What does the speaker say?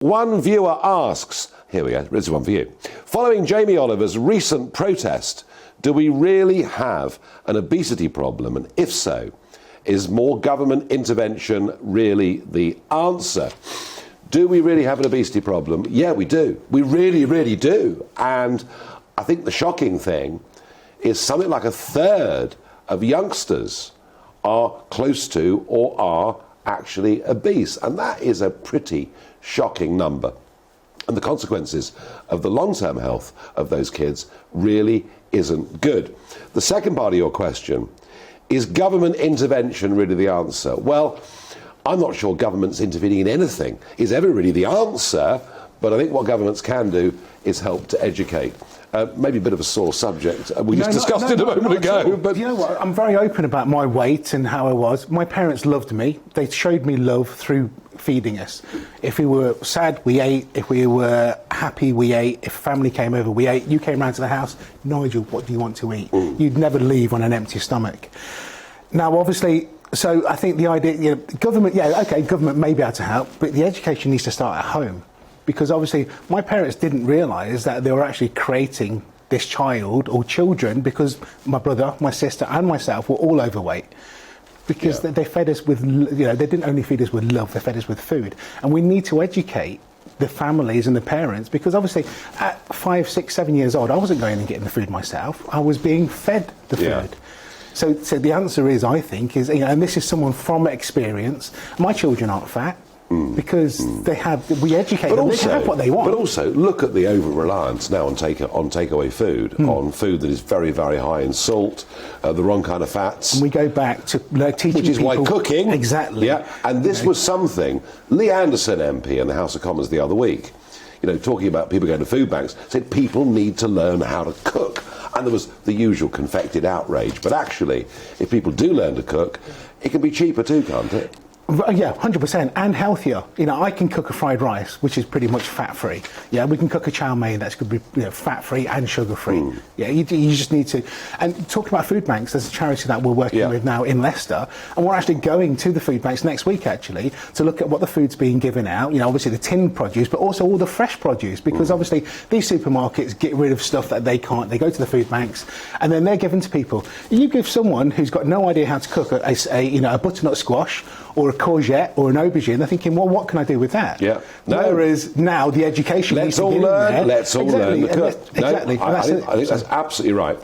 One viewer asks, here we go, this is one for you. Following Jamie Oliver's recent protest, do we really have an obesity problem? And if so, is more government intervention really the answer? Do we really have an obesity problem? Yeah, we do. We really, really do. And I think the shocking thing is something like a third of youngsters are close to or are actually obese. And that is a pretty shocking number. And the consequences of the long-term health of those kids really isn't good. The second part of your question, is government intervention really the answer? Well, I'm not sure governments intervening in anything is ever really the answer, but I think what governments can do is help to educate. Maybe a bit of a sore subject. We just discussed it a moment ago. But you know what? I'm very open about my weight and how I was. My parents loved me. They showed me love through feeding us. If we were sad, we ate. If we were happy, we ate. If family came over, we ate. You came round to the house, Nigel, what do you want to eat? You'd never leave on an empty stomach. Now, obviously, so I think the idea, you know, government, yeah, okay, government may be able to help, but the education needs to start at home. Because obviously my parents didn't realise that they were actually creating this child or children, because my brother, my sister and myself were all overweight. Because they fed us with, you know, they didn't only feed us with love, they fed us with food. And we need to educate the families and the parents, because obviously at 5, 6, 7 years old, I wasn't going and getting the food myself. I was being fed the food. So the answer is, I think, is, you know, and this is someone from experience, my children aren't fat. Because we educate them, they can have what they want. But also, look at the over-reliance now on takeaway food, on food that is very, very high in salt, the wrong kind of fats. And we go back to teaching Which is people, why cooking... Exactly. Yeah, and this was something, Lee Anderson MP in the House of Commons the other week, you know, talking about people going to food banks, said people need to learn how to cook. And there was the usual confected outrage. But actually, if people do learn to cook, it can be cheaper too, can't it? Yeah, 100%, and healthier. You know, I can cook a fried rice, which is pretty much fat-free. Yeah, we can cook a chow mein that's going to be, you know, fat-free and sugar-free. Yeah, you just need to. And talking about food banks, there's a charity that we're working with now in Leicester, and we're actually going to the food banks next week, actually, to look at what the food's being given out. You know, obviously the tinned produce, but also all the fresh produce, because obviously these supermarkets get rid of stuff that they can't. They go to the food banks, and then they're given to people. You give someone who's got no idea how to cook a butternut squash or a courgette or an aubergine, they're thinking, well, what can I do with that? Yeah. Whereas now the education Let's all learn. Let's all learn to cook. Exactly. I think that's absolutely right.